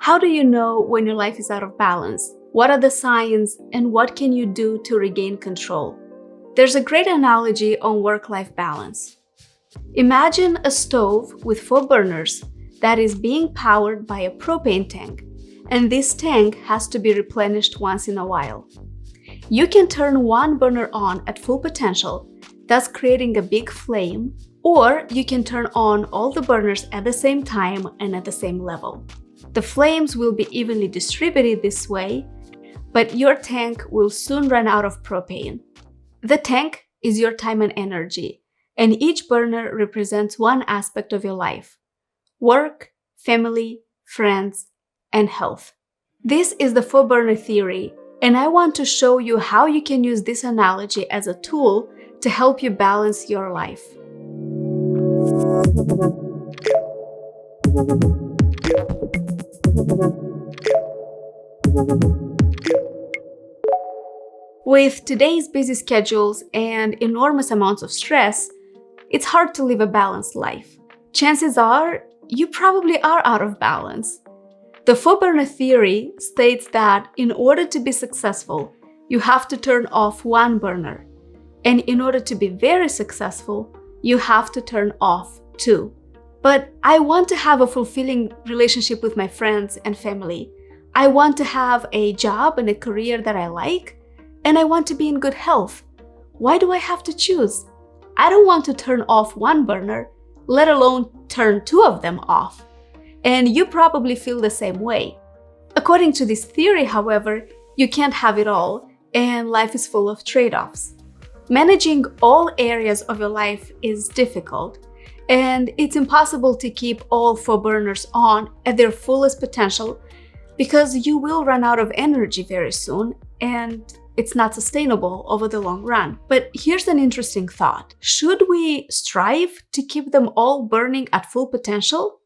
How do you know when your life is out of balance? What are the signs and what can you do to regain control? There's a great analogy on work-life balance. Imagine a stove with 4 burners that is being powered by a propane tank, and this tank has to be replenished once in a while. You can turn one burner on at full potential, thus creating a big flame, or you can turn on all the burners at the same time and at the same level. The flames will be evenly distributed this way, but your tank will soon run out of propane. The tank is your time and energy, and each burner represents one aspect of your life: work, family, friends, and health. This is the 4-burner theory, and I want to show you how you can use this analogy as a tool to help you balance your life. With today's busy schedules and enormous amounts of stress, it's hard to live a balanced life. Chances are, you probably are out of balance. The 4-burner theory states that in order to be successful, you have to turn off one burner. And in order to be very successful, you have to turn off 2. But I want to have a fulfilling relationship with my friends and family. I want to have a job and a career that I like, and I want to be in good health. Why do I have to choose? I don't want to turn off one burner, let alone turn 2 of them off. And you probably feel the same way. According to this theory, however, you can't have it all, and life is full of trade-offs. Managing all areas of your life is difficult, and it's impossible to keep all 4 burners on at their fullest potential because you will run out of energy very soon, and it's not sustainable over the long run. But here's an interesting thought. Should we strive to keep them all burning at full potential?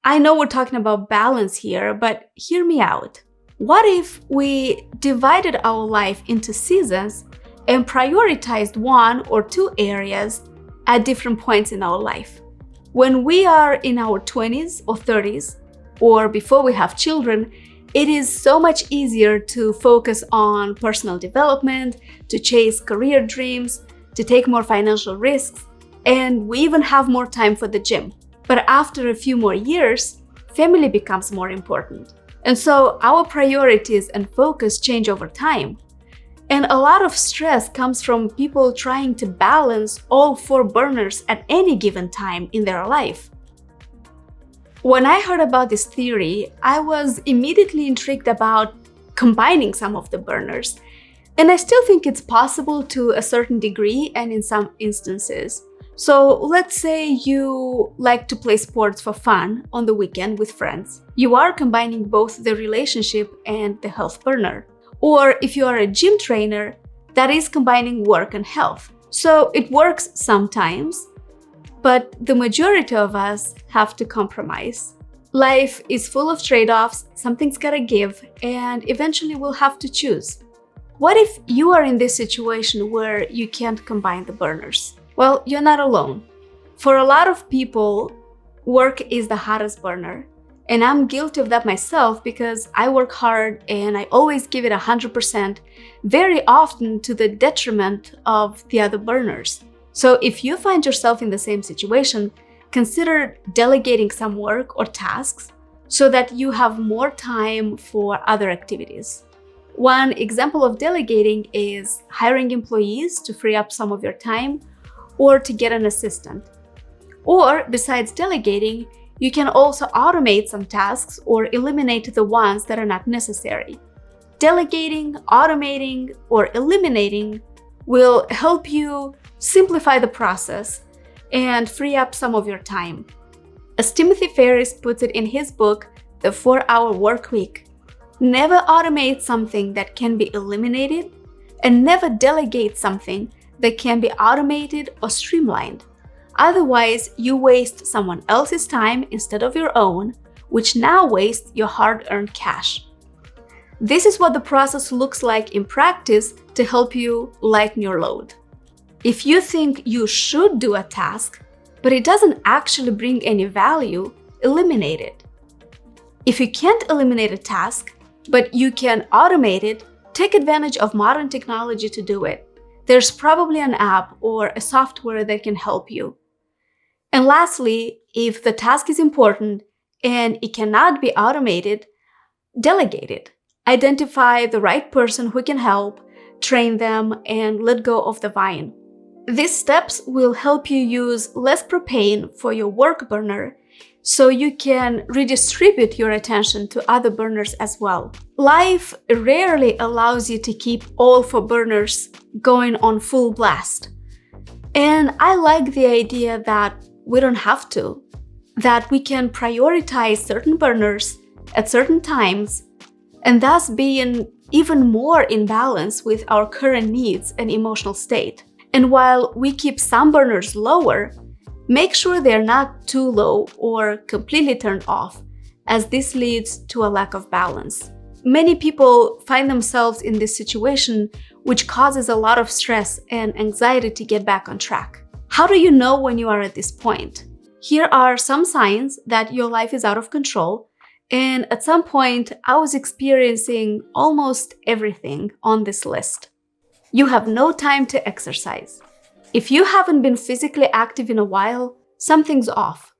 I know we're talking about balance here, but hear me out. What if we divided our life into seasons and prioritized 1 or 2 areas at different points in our life? When we are in our 20s or 30s, or before we have children, it is so much easier to focus on personal development, to chase career dreams, to take more financial risks, and we even have more time for the gym. But after a few more years, family becomes more important. And so our priorities and focus change over time. And a lot of stress comes from people trying to balance all 4 burners at any given time in their life. When I heard about this theory, I was immediately intrigued about combining some of the burners. And I still think it's possible to a certain degree and in some instances. So let's say you like to play sports for fun on the weekend with friends. You are combining both the relationship and the health burner. Or if you are a gym trainer, that is combining work and health. So it works sometimes, but the majority of us have to compromise. Life is full of trade-offs, something's gotta give, and eventually we'll have to choose. What if you are in this situation where you can't combine the burners? Well, you're not alone. For a lot of people, work is the hottest burner. And I'm guilty of that myself because I work hard and I always give it 100%, very often to the detriment of the other burners. So if you find yourself in the same situation, consider delegating some work or tasks so that you have more time for other activities. One example of delegating is hiring employees to free up some of your time or to get an assistant. Or besides delegating, you can also automate some tasks or eliminate the ones that are not necessary. Delegating, automating, or eliminating will help you simplify the process and free up some of your time. As Timothy Ferriss puts it in his book, The 4-Hour Workweek, never automate something that can be eliminated, and never delegate something that can be automated or streamlined. Otherwise, you waste someone else's time instead of your own, which now wastes your hard-earned cash. This is what the process looks like in practice to help you lighten your load. If you think you should do a task, but it doesn't actually bring any value, eliminate it. If you can't eliminate a task, but you can automate it, take advantage of modern technology to do it. There's probably an app or a software that can help you. And lastly, if the task is important and it cannot be automated, delegate it. Identify the right person who can help, train them, and let go of the vine. These steps will help you use less propane for your work burner so you can redistribute your attention to other burners as well. Life rarely allows you to keep all 4 burners going on full blast. And I like the idea that we don't have to, that we can prioritize certain burners at certain times and thus being even more in balance with our current needs and emotional state. And while we keep some burners lower, make sure they're not too low or completely turned off, as this leads to a lack of balance. Many people find themselves in this situation, which causes a lot of stress and anxiety to get back on track. How do you know when you are at this point? Here are some signs that your life is out of control, and at some point, I was experiencing almost everything on this list. You have no time to exercise. If you haven't been physically active in a while, something's off.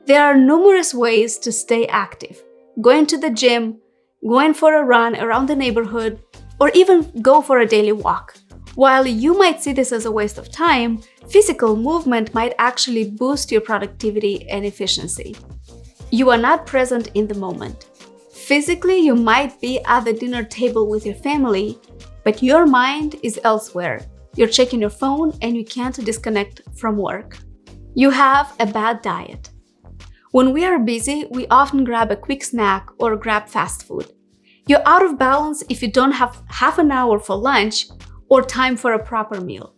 There are numerous ways to stay active. Going to the gym, going for a run around the neighborhood, or even go for a daily walk. While you might see this as a waste of time, physical movement might actually boost your productivity and efficiency. You are not present in the moment. Physically, you might be at the dinner table with your family, but your mind is elsewhere. You're checking your phone and you can't disconnect from work. You have a bad diet. When we are busy, we often grab a quick snack or grab fast food. You're out of balance if you don't have half an hour for lunch or time for a proper meal.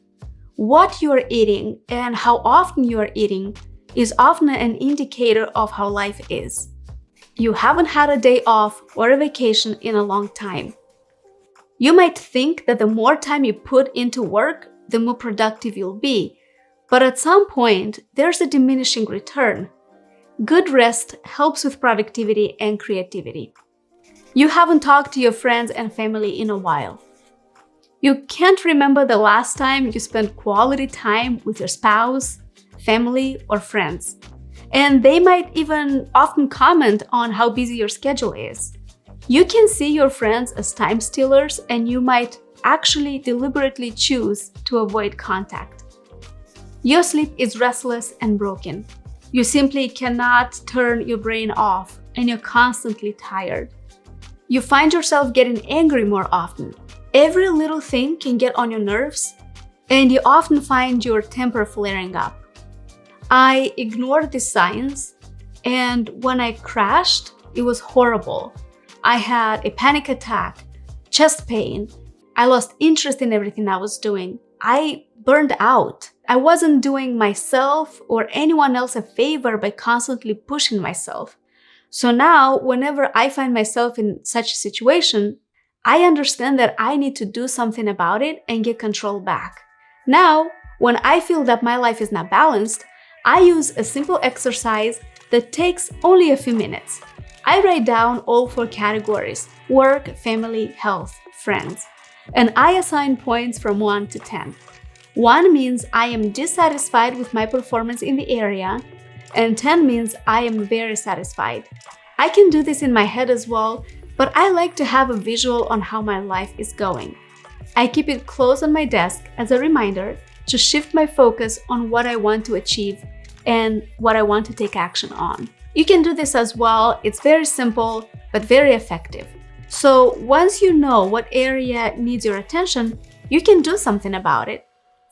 What you are eating and how often you are eating is often an indicator of how life is. You haven't had a day off or a vacation in a long time. You might think that the more time you put into work, the more productive you'll be, but at some point, there's a diminishing return. Good rest helps with productivity and creativity. You haven't talked to your friends and family in a while. You can't remember the last time you spent quality time with your spouse, family, or friends. And they might even often comment on how busy your schedule is. You can see your friends as time stealers, and you might actually deliberately choose to avoid contact. Your sleep is restless and broken. You simply cannot turn your brain off, and you're constantly tired. You find yourself getting angry more often. Every little thing can get on your nerves, and you often find your temper flaring up. I ignored these signs, and when I crashed, it was horrible. I had a panic attack, chest pain. I lost interest in everything I was doing. I burned out. I wasn't doing myself or anyone else a favor by constantly pushing myself. So now, whenever I find myself in such a situation, I understand that I need to do something about it and get control back. Now, when I feel that my life is not balanced, I use a simple exercise that takes only a few minutes. I write down all 4 categories: work, family, health, friends, and I assign points from 1 to 10. 1 means I am dissatisfied with my performance in the area, and 10 means I am very satisfied. I can do this in my head as well, but I like to have a visual on how my life is going. I keep it close on my desk as a reminder to shift my focus on what I want to achieve and what I want to take action on. You can do this as well. It's very simple, but very effective. So once you know what area needs your attention, you can do something about it.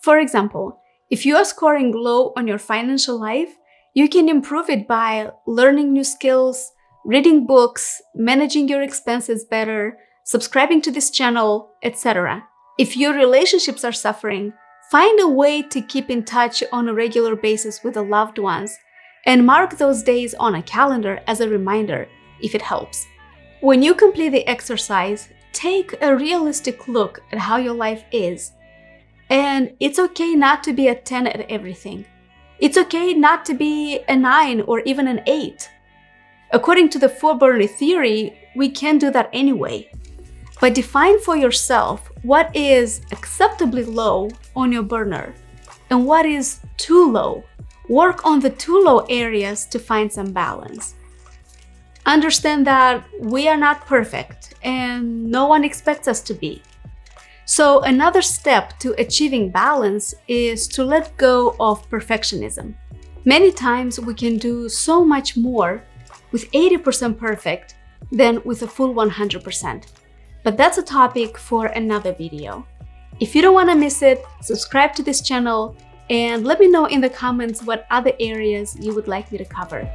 For example, if you are scoring low on your financial life, you can improve it by learning new skills, reading books, managing your expenses better, subscribing to this channel, etc. If your relationships are suffering, find a way to keep in touch on a regular basis with the loved ones and mark those days on a calendar as a reminder if it helps. When you complete the exercise, take a realistic look at how your life is. And it's okay not to be a 10 at everything. It's okay not to be a 9 or even an 8. According to the four-burner theory, we can do that anyway. But define for yourself what is acceptably low on your burner and what is too low. Work on the too low areas to find some balance. Understand that we are not perfect and no one expects us to be. So another step to achieving balance is to let go of perfectionism. Many times we can do so much more with 80% perfect than with a full 100%. But that's a topic for another video. If you don't want to miss it, subscribe to this channel and let me know in the comments what other areas you would like me to cover.